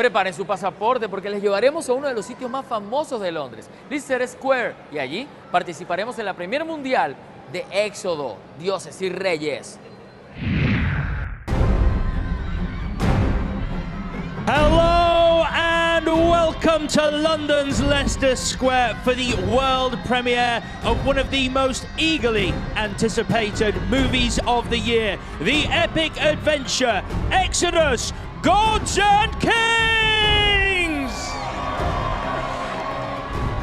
Preparen su pasaporte porque les llevaremos a uno de los sitios más famosos de Londres, Leicester Square, y allí participaremos en la Premier Mundial de Éxodo, Dioses y Reyes. Hello and welcome to London's Leicester Square for the world premiere of one of the most eagerly anticipated movies of the year, the epic adventure Exodus, Gods and Kings!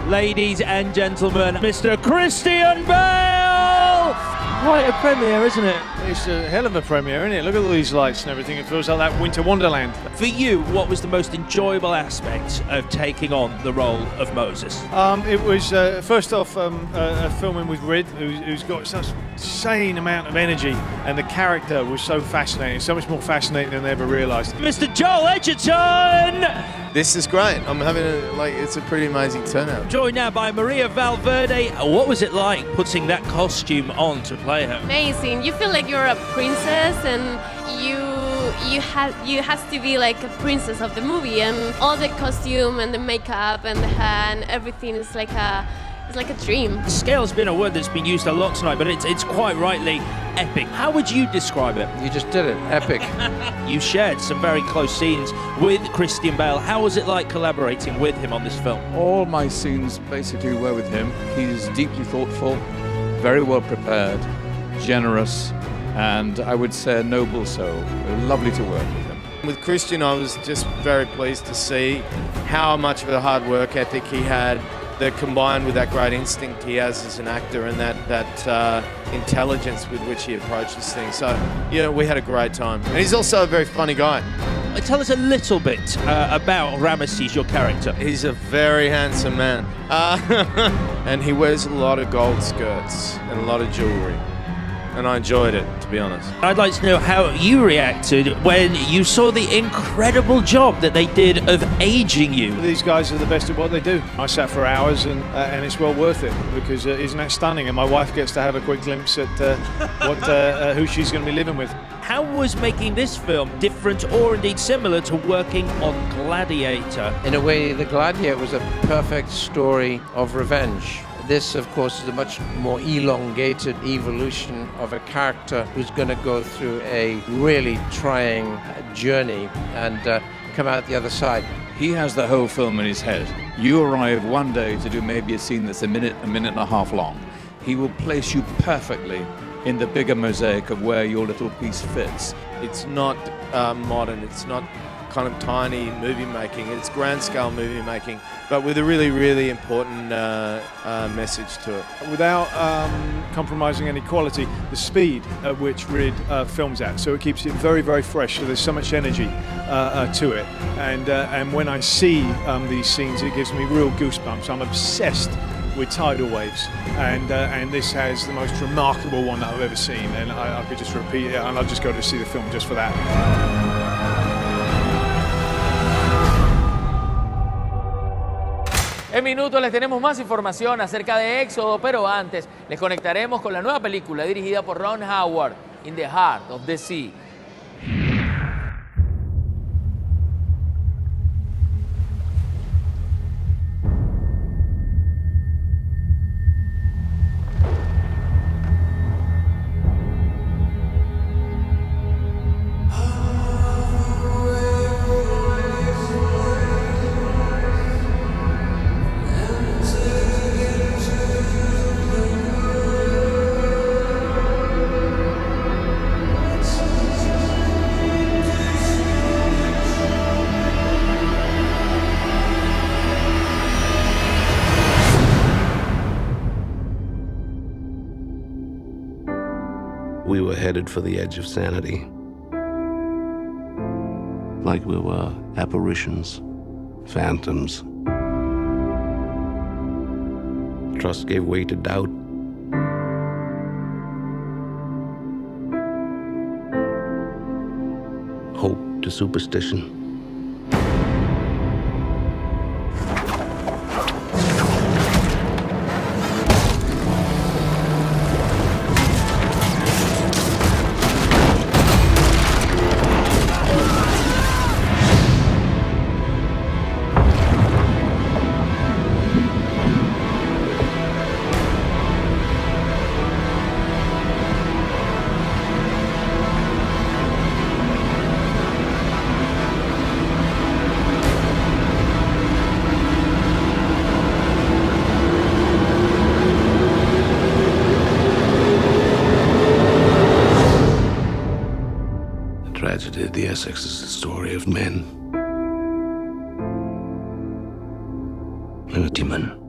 Ladies and gentlemen, Mr. Christian Bale! Quite a premiere, isn't it? It's a hell of a premiere, isn't it? Look at all these lights and everything. It feels like that winter wonderland. For you, what was the most enjoyable aspect of taking on the role of Moses? It was, first off, filming with Rid, who's got such insane amount of energy, and the character was so fascinating, so much more fascinating than I ever realised. Mr. Joel Edgerton! This is great. I'm having it's a pretty amazing turnout. Joined now by Maria Valverde. What was it like putting that costume on to play her? Amazing. You feel like you're a princess, and you have to be like a princess of the movie, and all the costume and the makeup and the hair and everything is like a dream. Scale's been a word that's been used a lot tonight, but it's quite rightly epic. How would you describe it? You just did it. Epic. You shared some very close scenes with Christian Bale. How was it like collaborating with him on this film? All my scenes basically were with him. He's deeply thoughtful, very well prepared, generous, and I would say a noble soul. Lovely to work with him. With Christian, I was just very pleased to see how much of a hard work ethic he had, that combined with that great instinct he has as an actor, and that intelligence with which he approaches things. So, we had a great time. And he's also a very funny guy. Tell us a little bit about Ramesses, your character. He's a very handsome man. And he wears a lot of gold skirts and a lot of jewellery. And I enjoyed it, to be honest. I'd like to know how you reacted when you saw the incredible job that they did of aging you. These guys are the best at what they do. I sat for hours, and it's well worth it, because isn't that stunning? And my wife gets to have a quick glimpse at who she's going to be living with. How was making this film different or indeed similar to working on Gladiator? In a way, The Gladiator was a perfect story of revenge. This, of course, is a much more elongated evolution of a character who's going to go through a really trying journey and come out the other side. He has the whole film in his head. You arrive one day to do maybe a scene that's a minute and a half long. He will place you perfectly in the bigger mosaic of where your little piece fits. It's not modern, it's not kind of tiny movie making, it's grand scale movie making, but with a really, really important message to it. Without compromising any quality, the speed at which Rid films at, so it keeps it very, very fresh. So there's so much energy to it, and when I see these scenes, it gives me real goosebumps. I'm obsessed with tidal waves, and this has the most remarkable one that I've ever seen, and I could just repeat it, and I'll just go to see the film just for that. En minutos les tenemos más información acerca de Éxodo, pero antes les conectaremos con la nueva película dirigida por Ron Howard, In the Heart of the Sea. We were headed for the edge of sanity. Like we were apparitions, phantoms. Trust gave way to doubt. Hope to superstition. tragedy of the Essex is the story of men and a demon.